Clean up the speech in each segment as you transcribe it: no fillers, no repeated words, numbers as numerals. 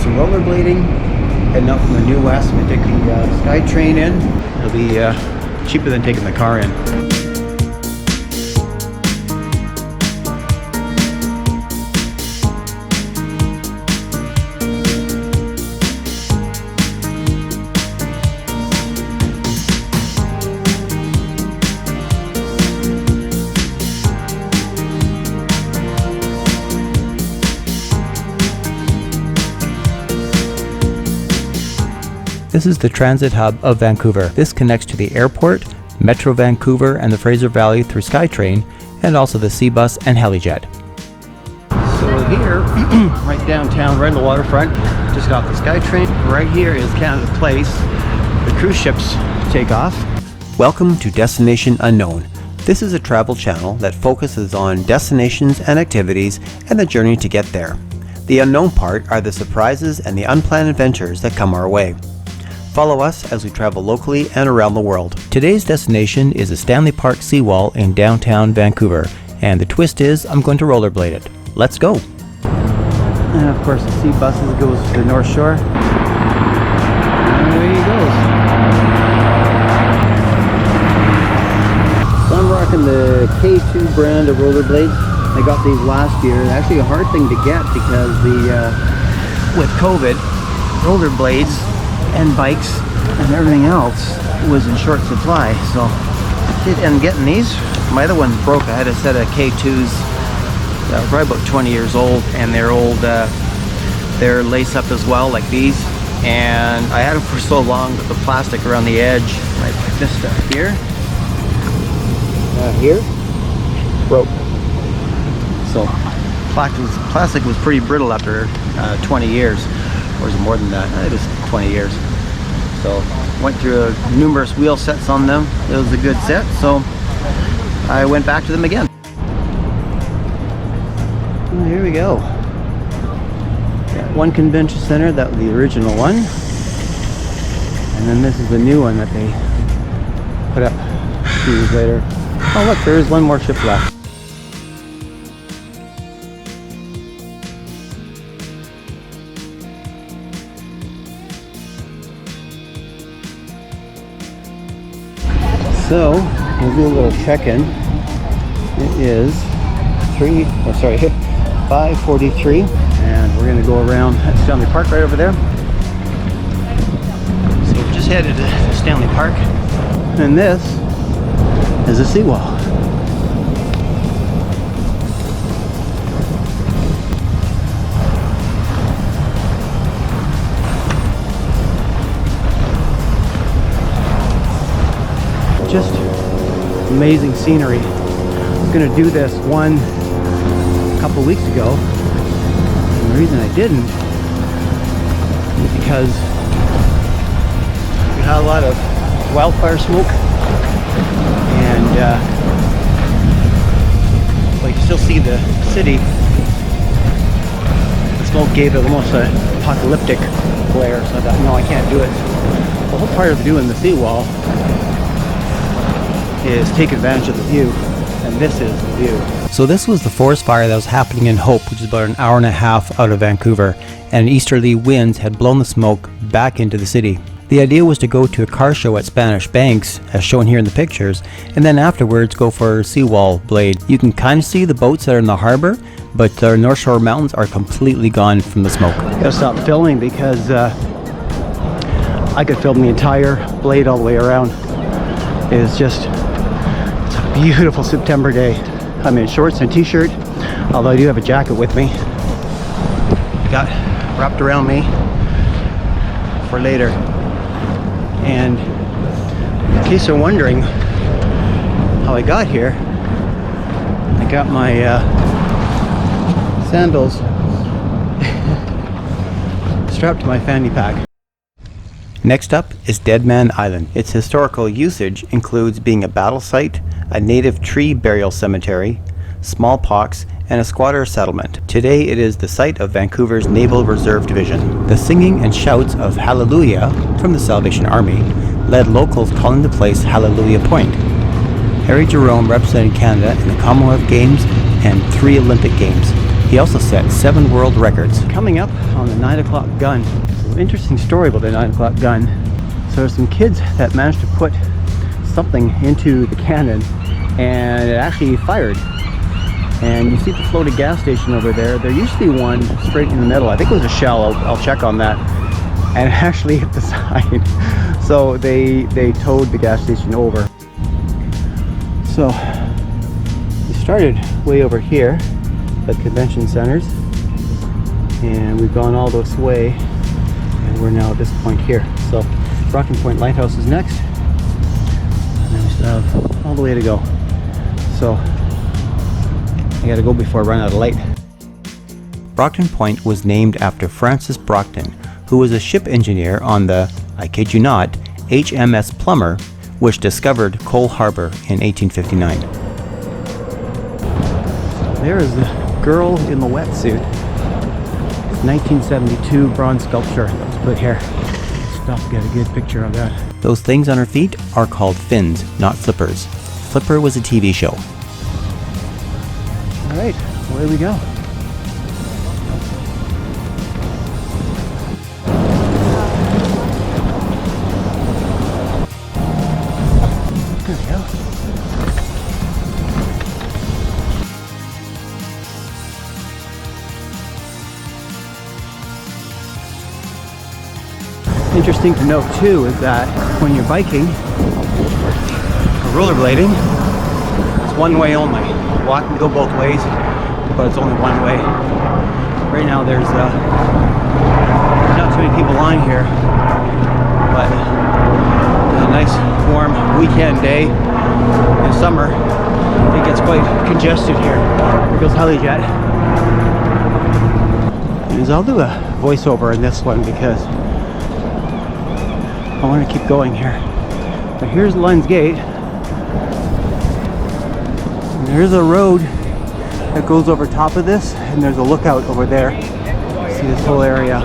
some rollerblading. Heading out from the New West. I'm going to take the SkyTrain in. It'll be cheaper than taking the car in. This is the transit hub of Vancouver. This connects to the airport, Metro Vancouver and the Fraser Valley through SkyTrain, and also the Seabus and Helijet. So we're here, right downtown, right on the waterfront. Just got off the SkyTrain. Right here is Canada Place. The cruise ships take off. Welcome to Destination Unknown. This is a travel channel that focuses on destinations and activities and the journey to get there. The unknown part are the surprises and the unplanned adventures that come our way. Follow us as we travel locally and around the world. Today's destination is the Stanley Park Seawall in downtown Vancouver, and the twist is I'm going to rollerblade it. Let's go! And of course the sea buses goes to the North Shore. And away he goes. So I'm rocking the K2 brand of rollerblades. I got these last year. Actually a hard thing to get because with COVID, rollerblades and bikes and everything else was in short supply, so I did end up getting these. My other one broke. I had a set of K2s that were probably about 20 years old, and they're old. They're lace up as well, like these, and I had them for so long that the plastic around the edge, like this stuff here, broke. So plastic was pretty brittle after 20 years. Or is it more than that? It was 20 years. So went through numerous wheel sets on them. It was a good set, so I went back to them again. And here we go. Got one convention center, that was the original one. And then this is the new one that they put up a few years later. Oh look, there is one more ship left. So we'll do a little check-in. It is 5:43, and we're going to go around Stanley Park right over there. So we've just headed to Stanley Park, and this is a seawall. Just amazing scenery. I was going to do this one a couple weeks ago, and the reason I didn't is because we had a lot of wildfire smoke, and well, you can still see the city. The smoke gave it almost an apocalyptic glare, so I thought, no, I can't do it. The whole part of doing the seawall is take advantage of the view, and this is the view. So this was the forest fire that was happening in Hope, which is about an hour and a half out of Vancouver, and easterly winds had blown the smoke back into the city. The idea was to go to a car show at Spanish Banks, as shown here in the pictures, and then afterwards go for seawall blade. You can kind of see the boats that are in the harbor, but the North Shore Mountains are completely gone from the smoke. I gotta stop filming because I could film the entire blade all the way around. It's a beautiful September day. I'm in shorts and t-shirt, although I do have a jacket with me. Got wrapped around me for later. And in case you're wondering how I got here, I got my sandals strapped to my fanny pack. Next up is Dead Man Island. Its historical usage includes being a battle site, a native tree burial cemetery, smallpox, and a squatter settlement. Today it is the site of Vancouver's Naval Reserve Division. The singing and shouts of Hallelujah from the Salvation Army led locals calling the place Hallelujah Point. Harry Jerome represented Canada in the Commonwealth Games and 3 Olympic Games. He also set 7 world records. Coming up on the 9 o'clock gun. Interesting story about the 9 o'clock gun. So there's some kids that managed to put something into the cannon and it actually fired. And you see the floated gas station over there. There used to be one straight in the middle. I think it was a shell. I'll check on that. And it actually hit the side. So they towed the gas station over. So we started way over here at convention centers, and we've gone all this way, and we're now at this point here. So Brockton Point Lighthouse is next, and then we still have all the way to go. So I gotta go before I run out of light. Brockton Point was named after Francis Brockton, who was a ship engineer on the, I kid you not, HMS Plummer, which discovered Cole Harbor in 1859. There is the girl in the wetsuit. 1972 bronze sculpture that was put here. Stop to get a good picture of that. Those things on her feet are called fins, not flippers. Flipper was a TV show. All right, away we go. There we go. Interesting to note too is that when you're biking or rollerblading, it's one way only. Walk can go both ways, but it's only one way. Right now there's not too many people on here, but it's a nice warm weekend day in summer. It gets quite congested here. Here goes HeliJet. And I'll do a voiceover in this one because I want to keep going here. But here's Lund's Gate. And there's a road that goes over top of this, and there's a lookout over there. See this whole area.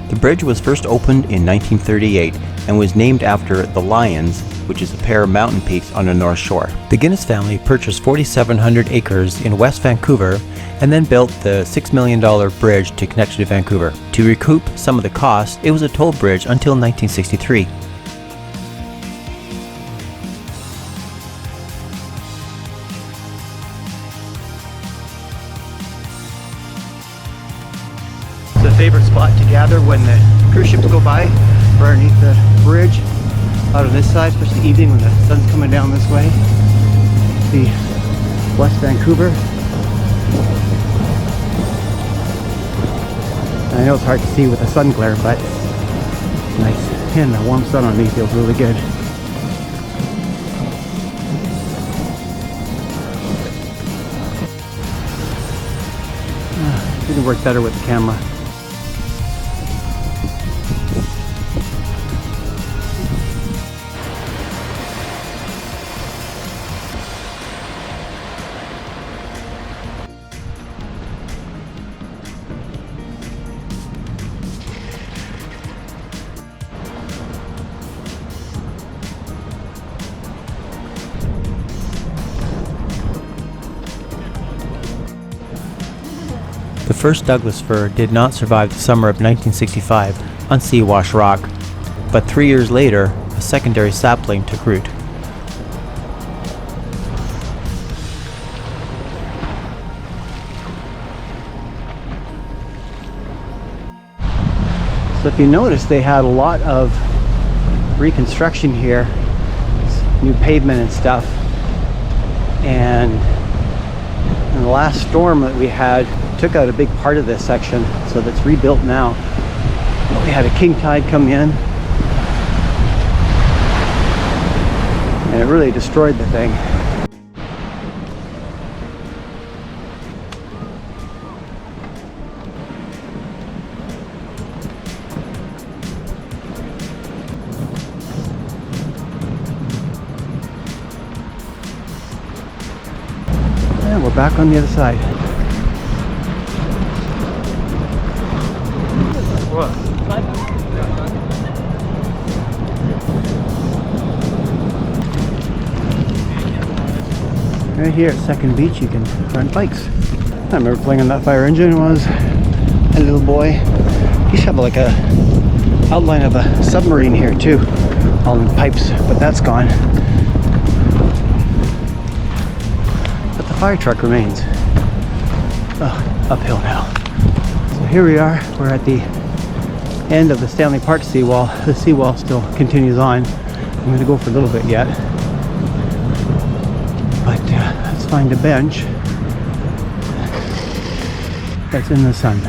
The bridge was first opened in 1938 and was named after the Lions, which is a pair of mountain peaks on the North Shore. The Guinness family purchased 4,700 acres in West Vancouver and then built the $6 million bridge to connect to Vancouver. To recoup some of the cost, it was a toll bridge until 1963. It's a favorite spot to gather when the cruise ships go by, right underneath the bridge, out on this side, especially evening when the sun's coming down this way. See West Vancouver. I know it's hard to see with the sun glare, but it's nice. And the warm sun on me feels really good. It would work better with the camera. The first Douglas fir did not survive the summer of 1965 on Siwash Rock, but 3 years later, a secondary sapling took root. So if you notice, they had a lot of reconstruction here, new pavement and stuff, and in the last storm that we had took out a big part of this section, so that's rebuilt now. But we had a king tide come in and it really destroyed the thing. And we're back on the other side. Right here at Second Beach you can rent bikes. I remember playing on that fire engine when I was a little boy. You used to have like a outline of a submarine here too, all in pipes, but that's gone. But the fire truck remains. Oh, uphill now. So here we are, we're at the end of the Stanley Park seawall. The seawall still continues on. I'm going to go for a little bit yet. But let's find a bench that's in the sun.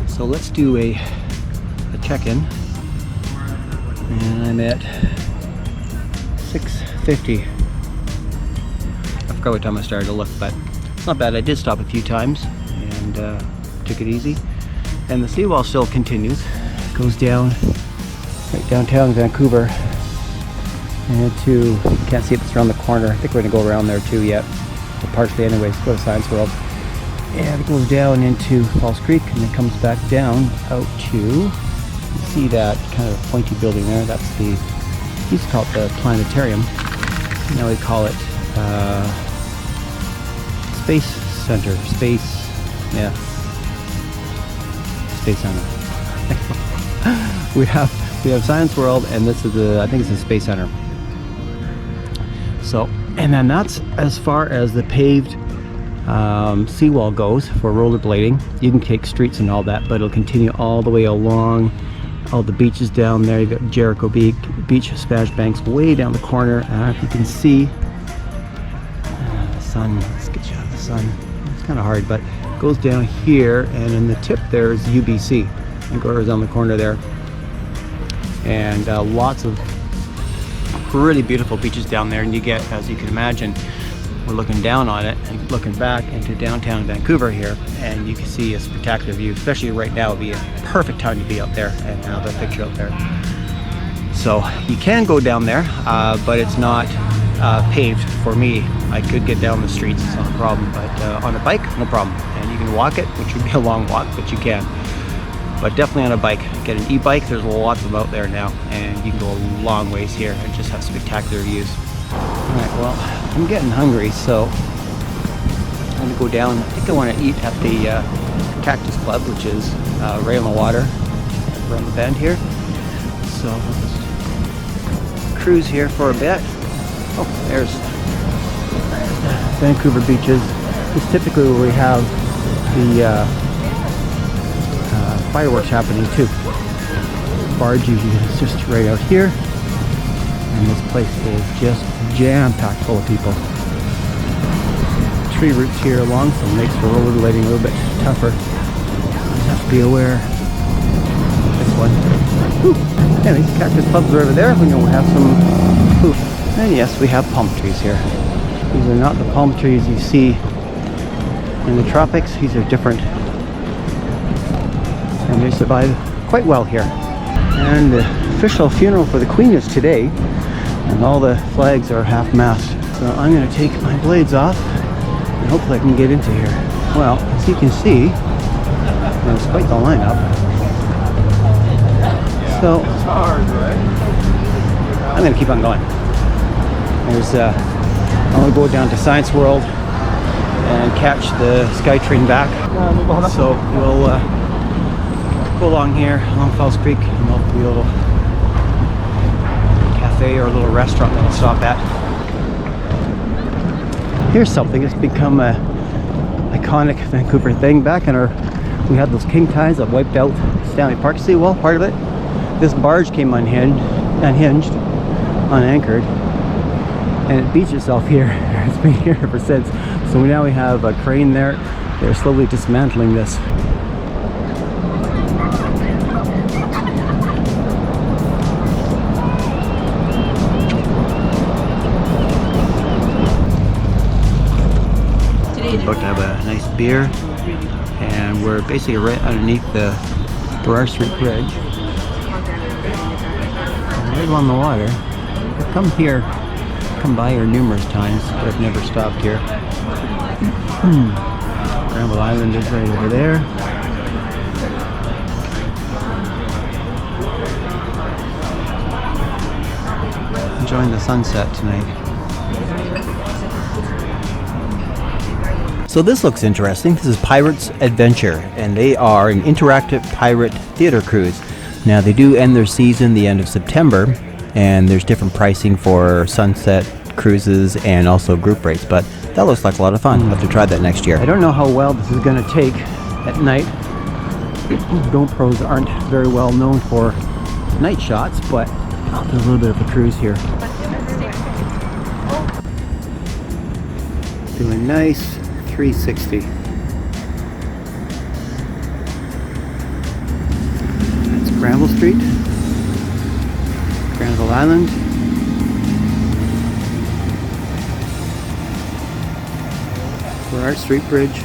So let's do a check-in. And I'm at 6:50. I forgot what time I started to look, but it's not bad. I did stop a few times and took it easy. And the seawall still continues. It goes down right downtown Vancouver and to, you can't see it, it's around the corner. I think we're gonna go around there too yet. But partially anyways, go to Science World. And it goes down into Falls Creek and it comes back down out to, you see that kind of pointy building there, that's the, we used to call it the planetarium. Now we call it Space Center, yeah. Space Center. we have Science World, and this is the, I think it's the Space Center. So, and then that's as far as the paved seawall goes for rollerblading. You can take streets and all that, but it'll continue all the way along all the beaches down there. You've got Jericho Beach, Spanish Banks way down the corner. If you can see the sun, let's get you out of the sun. It's kind of hard, but it goes down here, and in the tip there is UBC. It goes down the corner there, and lots of really beautiful beaches down there. And you get, as you can imagine, we're looking down on it and looking back into downtown Vancouver here, and you can see a spectacular view. Especially right now would be a perfect time to be out there and have a picture out there. So you can go down there, but it's not paved for me. I could get down the streets, it's not a problem, but on a bike, no problem. And you can walk it, which would be a long walk, but you can. But definitely on a bike. Get an e-bike, there's lots of them out there now, and you can go a long ways here and just have spectacular views. Alright, well, I'm getting hungry, so I'm going to go down. I think I want to eat at the Cactus Club, which is right on the water, around the bend here. So let's cruise here for a bit. Oh, there's the Vancouver beaches. It's typically where we have the fireworks happening too. Barge usually is just right out here, and this place is just jam-packed full of people. Tree roots here along, so it makes for rollerblading a little bit tougher. Just have to be aware. This one. Ooh. Anyways, Cactus Clubs are over there. We're going to have some food. And yes, we have palm trees here. These are not the palm trees you see in the tropics. These are different. And they survive quite well here. And the official funeral for the Queen is today, and all the flags are half-mast. So I'm going to take my blades off, and hopefully I can get into here. Well, as you can see, there's quite the lineup. So I'm going to keep on going. There's, I'm going to go down to Science World and catch the SkyTrain back. So we'll go along here, along Falls Creek, and there'll be a little cafe or a little restaurant that we'll stop at. Here's something that's become a iconic Vancouver thing. Back in we had those king tides that wiped out Stanley Park seawall, part of it. This barge came unhinged, unanchored, and it beached itself here. It's been here ever since. So now we have a crane there. They're slowly dismantling this. We're about to have a nice beer, and we're basically right underneath the Barge Street Bridge, right along the water. I've come by here numerous times, but I've never stopped here. Granville Island is right over there. Enjoying the sunset tonight. So this looks interesting. This is Pirates Adventure, and they are an interactive pirate theater cruise. Now they do end their season the end of September, and there's different pricing for sunset cruises and also group rates, but that looks like a lot of fun. I'll have to try that next year. I don't know how well this is going to take at night. GoPros aren't very well known for night shots, but there's a little bit of a cruise here. Doing nice 360. That's Granville Street, Granville Island. Burrard Street Bridge.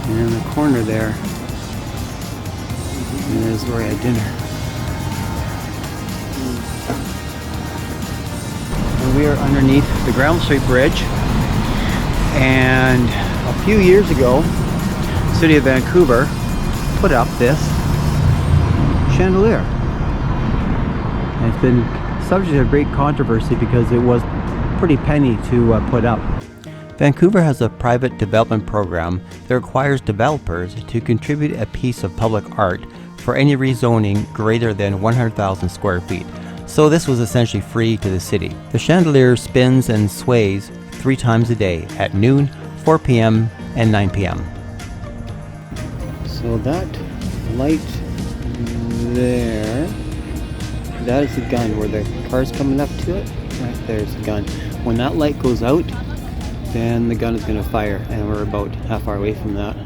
And in the corner there is where I had dinner. And we are underneath the Granville Street Bridge. And a few years ago, the city of Vancouver put up this chandelier. And it's been subject to great controversy because it was pretty penny to put up. Vancouver has a private development program that requires developers to contribute a piece of public art for any rezoning greater than 100,000 square feet. So this was essentially free to the city. The chandelier spins and sways 3 times a day at noon, 4 p.m. and 9 p.m. So that light there, that is the gun where the car's coming up to it. Right there's the gun. When that light goes out, then the gun is going to fire, and we're about half hour away from that.